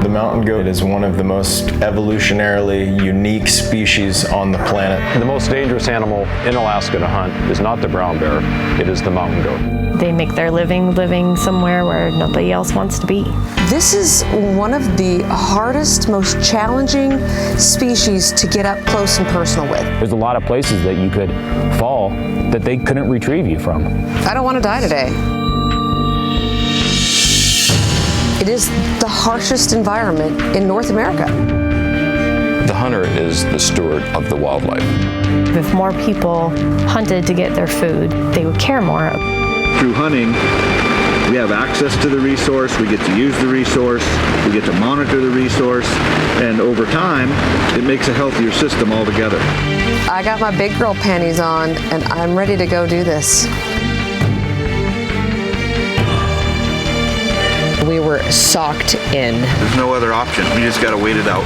The mountain goat is one of the most evolutionarily unique species on the planet. The most dangerous animal in Alaska to hunt is not the brown bear, it is the mountain goat. They make their living somewhere where nobody else wants to be. This is one of the hardest, most challenging species to get up close and personal with. There's a lot of places that you could fall that they couldn't retrieve you from. I don't want to die today. It is the harshest environment in North America. The hunter is the steward of the wildlife. If more people hunted to get their food, they would care more. Through hunting, we have access to the resource, we get to use the resource, we get to monitor the resource, and over time, it makes a healthier system altogether. I got my big girl panties on, and I'm ready to go do this. We were socked in. There's no other option. We just got to wait it out.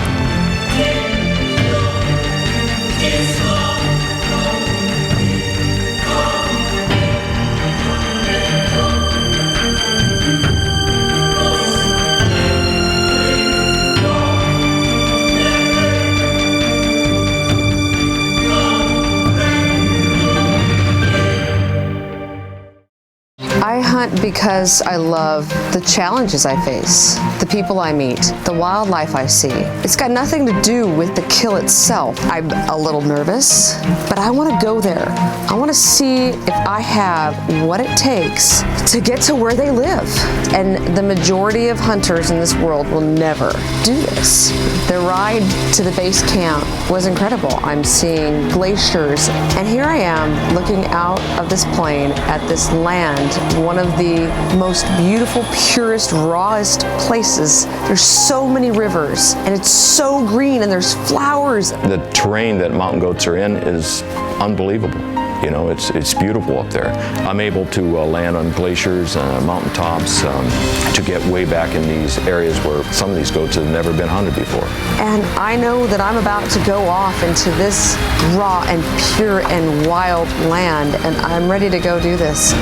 I hunt because I love the challenges I face, the people I meet, the wildlife I see. It's got nothing to do with the kill itself. I'm a little nervous, but I want to go there. I want to see if I have what it takes to get to where they live. And the majority of hunters in this world will never do this. The ride to the base camp was incredible. I'm seeing glaciers, and here I am looking out of this plane at this land, one of the most beautiful, purest, rawest places. There's so many rivers, and it's so green, and there's flowers. The terrain that mountain goats are in is unbelievable. You know, it's beautiful up there. I'm able to land on glaciers, mountaintops, to get way back in these areas where some of these goats have never been hunted before. And I know that I'm about to go off into this raw and pure and wild land, and I'm ready to go do this.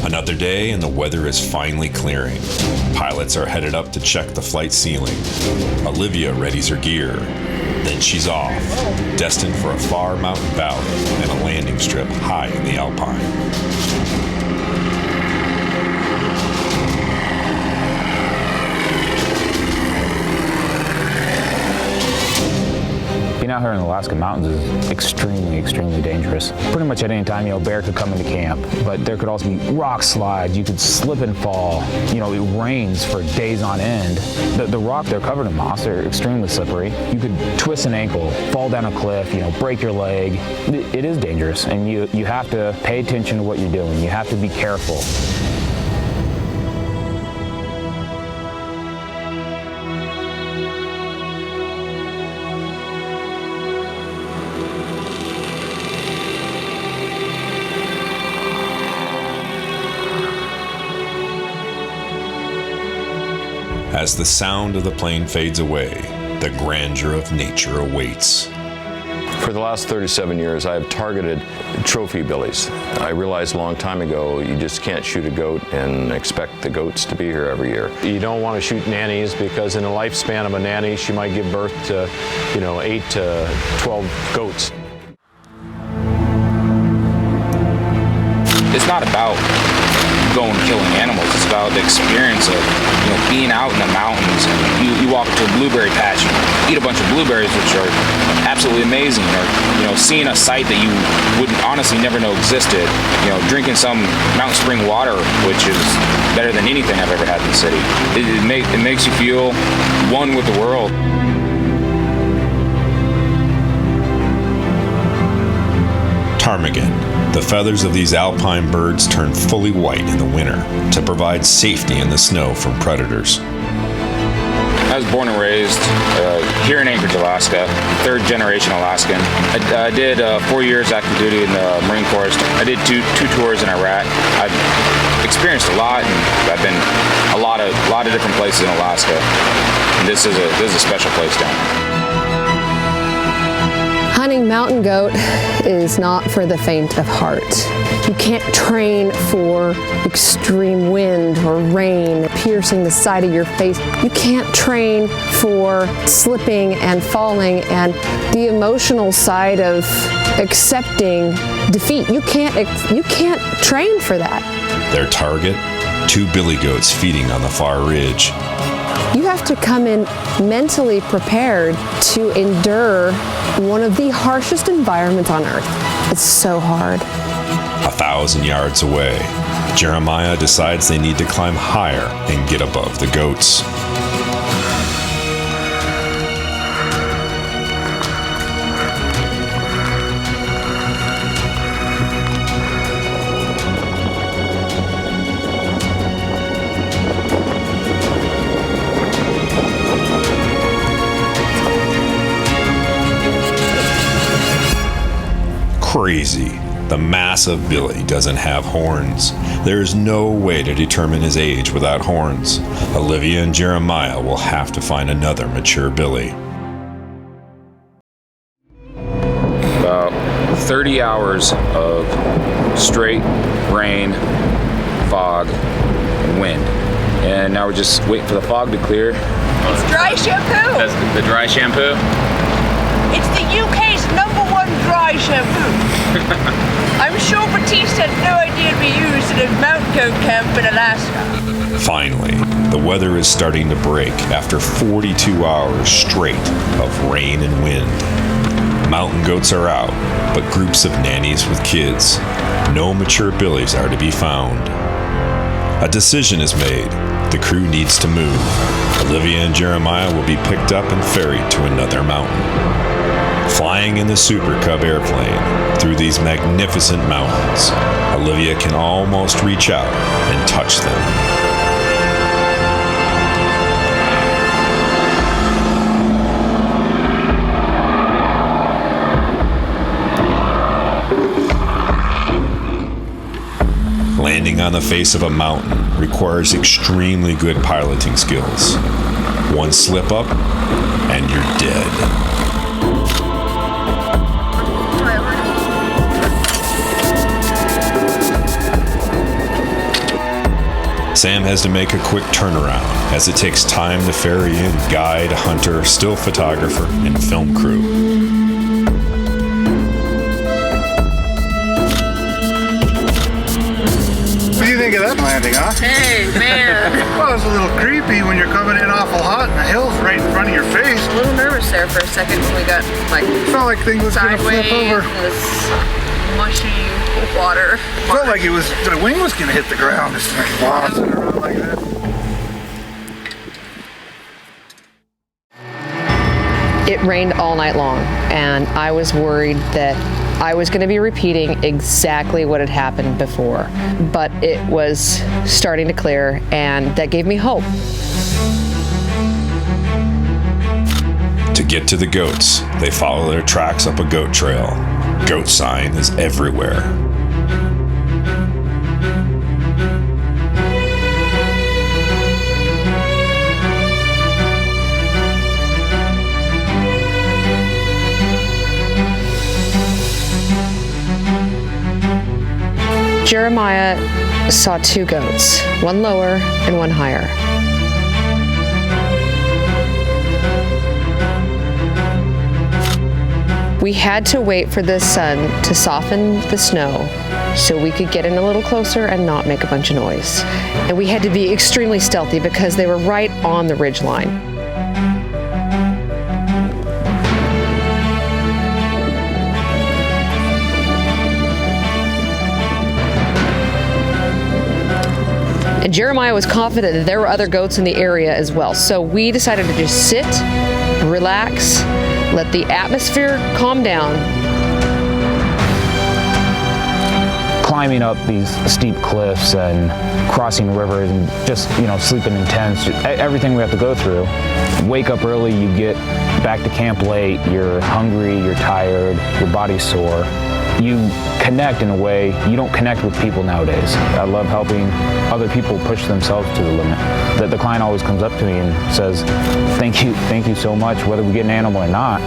Another day and the weather is finally clearing. Pilots are headed up to check the flight ceiling. Olivia readies her gear. Then she's off, destined for a far mountain valley and a landing strip high in the Alpine. Being out here in the Alaska mountains is extremely dangerous. Pretty much at any time, bear could come into camp, but there could also be rock slides. You could slip and fall. It rains for days on end. The rock, they're covered in moss. They're extremely slippery. You could twist an ankle, fall down a cliff, break your leg. It is dangerous, and you have to pay attention to what you're doing. You have to be careful. As the sound of the plane fades away, the grandeur of nature awaits. For the last 37 years, I have targeted trophy billies. I realized a long time ago, you just can't shoot a goat and expect the goats to be here every year. You don't want to shoot nannies because in the lifespan of a nanny, she might give birth to, 8 to 12 goats. It's not about going killing animals. It's about the experience of being out in the mountains. You walk to a blueberry patch and eat a bunch of blueberries, which are absolutely amazing. Or seeing a site that you would honestly never know existed. Drinking some mountain spring water, which is better than anything I've ever had in the city. It makes you feel one with the world. Ptarmigan. The feathers of these alpine birds turn fully white in the winter to provide safety in the snow from predators. was born and raised here in Anchorage, Alaska, third generation Alaskan. I did 4 years active duty in the Marine Corps. I did two tours in Iraq. I've experienced a lot, and I've been a lot of different places in Alaska. And this is a special place down there. Hunting mountain goat is not for the faint of heart. You can't train for extreme wind or rain piercing the side of your face. You can't train for slipping and falling and the emotional side of accepting defeat. You can't train for that. Their target, 2 billy goats feeding on the far ridge. You have to come in mentally prepared to endure one of the harshest environments on earth. It's so hard. 1,000 yards away, Jeremiah decides they need to climb higher and get above the goats. Crazy. The massive Billy doesn't have horns. There is no way to determine his age without horns. Olivia and Jeremiah will have to find another mature Billy. About 30 hours of straight rain, fog, and wind. And now we're just waiting for the fog to clear. It's dry shampoo. That's the dry shampoo. It's the UK's #1 dry shampoo. I'm sure Batiste had no idea to be used in a mountain goat camp in Alaska. Finally, the weather is starting to break after 42 hours straight of rain and wind. Mountain goats are out, but groups of nannies with kids. No mature billies are to be found. A decision is made. The crew needs to move. Olivia and Jeremiah will be picked up and ferried to another mountain. Flying in the Super Cub airplane through these magnificent mountains, Olivia can almost reach out and touch them. Landing on the face of a mountain requires extremely good piloting skills. One slip up, and you're dead. Sam has to make a quick turnaround as it takes time to ferry in guide, hunter, still photographer, and film crew. What do you think of that landing, huh? Hey, man. Well, it's a little creepy when you're coming in awful hot and the hill's right in front of your face. A little nervous there for a second when we got Felt like things was gonna flip sideways over. in this mushy water. Felt like the wing was gonna hit the ground. It's like bouncing around like that. It rained all night long, and I was worried that I was going to be repeating exactly what had happened before. But it was starting to clear, and that gave me hope. To get to the goats, they follow their tracks up a goat trail. Goat sign is everywhere. Jeremiah saw 2 goats, one lower and one higher. We had to wait for the sun to soften the snow so we could get in a little closer and not make a bunch of noise. And we had to be extremely stealthy because they were right on the ridge line. And Jeremiah was confident that there were other goats in the area as well. So we decided to just sit, relax, let the atmosphere calm down. climbing up these steep cliffs and crossing rivers and just, sleeping in tents, everything we have to go through. Wake up early, you get back to camp late, you're hungry, you're tired, your body's sore. You connect in a way you don't connect with people nowadays. I love helping other people push themselves to the limit. That the client always comes up to me and says, thank you so much, whether we get an animal or not,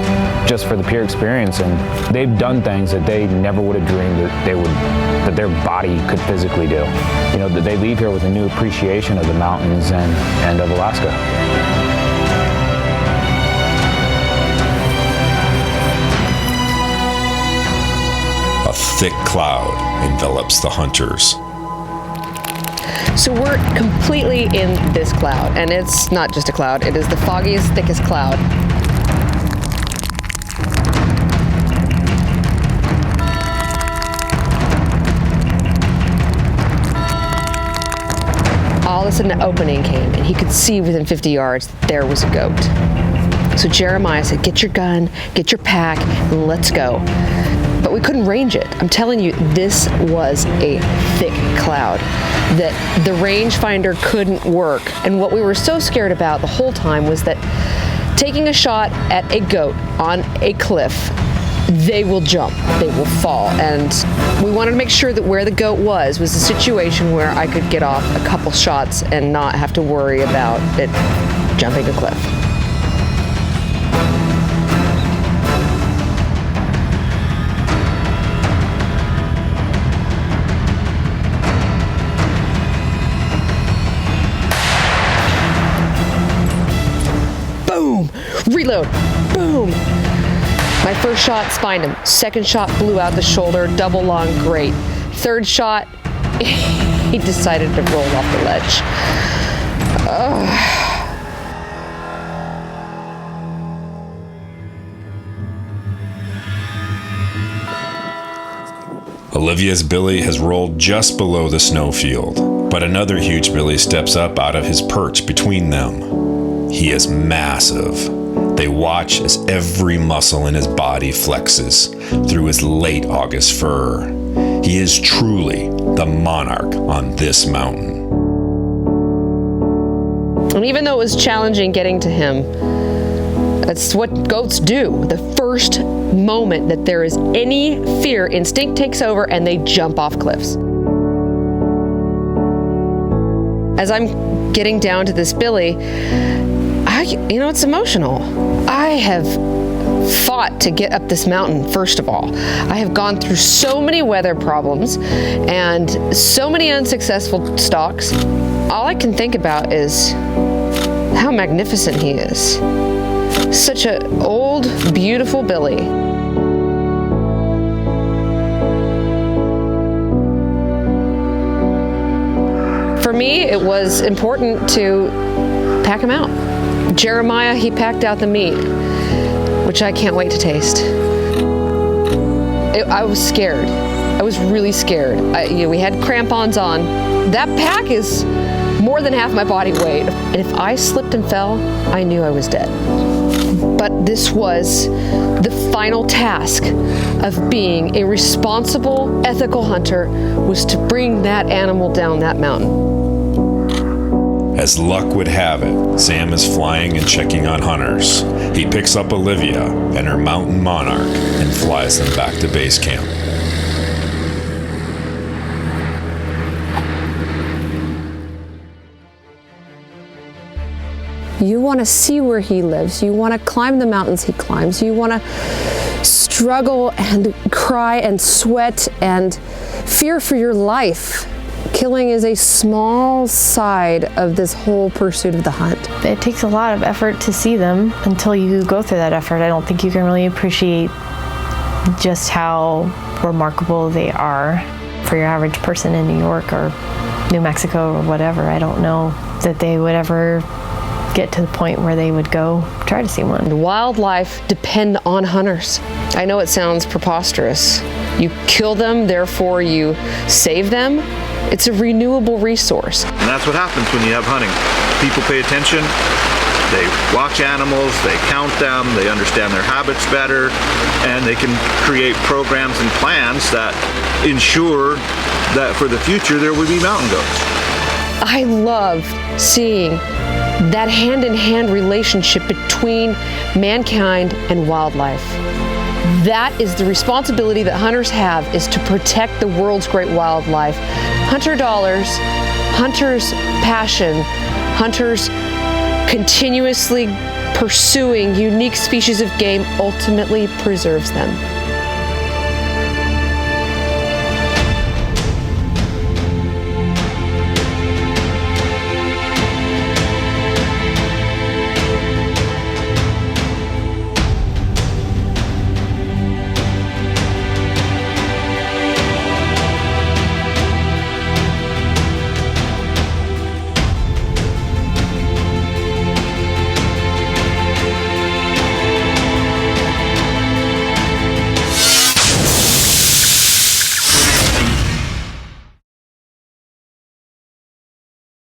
just for the pure experience. And they've done things that they never would have dreamed that their body could physically do. That they leave here with a new appreciation of the mountains and of Alaska. A thick cloud envelops the hunters. So we're completely in this cloud, and it's not just a cloud, it is the foggiest, thickest cloud. All of a sudden an opening came, and he could see within 50 yards there was a goat. So Jeremiah said, get your gun, get your pack, and let's go. But we couldn't range it. I'm telling you, this was a thick cloud that the rangefinder couldn't work. And what we were so scared about the whole time was that taking a shot at a goat on a cliff, they will jump, they will fall. And we wanted to make sure that where the goat was a situation where I could get off a couple shots and not have to worry about it jumping a cliff. Reload, boom. My first shot spined him. Second shot blew out the shoulder, double lung, great. Third shot, he decided to roll off the ledge. Olivia's billy has rolled just below the snowfield, but another huge billy steps up out of his perch between them. He is massive. They watch as every muscle in his body flexes through his late August fur. He is truly the monarch on this mountain. And even though it was challenging getting to him, that's what goats do. The first moment that there is any fear, instinct takes over and they jump off cliffs. As I'm getting down to this billy, it's emotional. I have fought to get up this mountain, first of all. I have gone through so many weather problems and so many unsuccessful stalks. All I can think about is how magnificent he is. Such an old, beautiful billy. For me, it was important to pack him out. Jeremiah, he packed out the meat, which I can't wait to taste. I was scared. I was really scared. We had crampons on. That pack is more than half my body weight. And if I slipped and fell, I knew I was dead. But this was the final task of being a responsible, ethical hunter, was to bring that animal down that mountain. As luck would have it, Sam is flying and checking on hunters. He picks up Olivia and her mountain monarch and flies them back to base camp. You want to see where he lives. You want to climb the mountains he climbs. You want to struggle and cry and sweat and fear for your life. Killing is a small side of this whole pursuit of the hunt. It takes a lot of effort to see them. Until you go through that effort, I don't think you can really appreciate just how remarkable they are. For your average person in New York or New Mexico or whatever, I don't know that they would ever get to the point where they would go try to see one. The wildlife depend on hunters. I know it sounds preposterous. You kill them, therefore you save them. It's a renewable resource. And that's what happens when you have hunting. People pay attention, they watch animals, they count them, they understand their habits better, and they can create programs and plans that ensure that for the future there would be mountain goats. I love seeing that hand-in-hand relationship between mankind and wildlife. That is the responsibility that hunters have, is to protect the world's great wildlife. Hunter dollars, hunters' passion, hunters continuously pursuing unique species of game ultimately preserves them.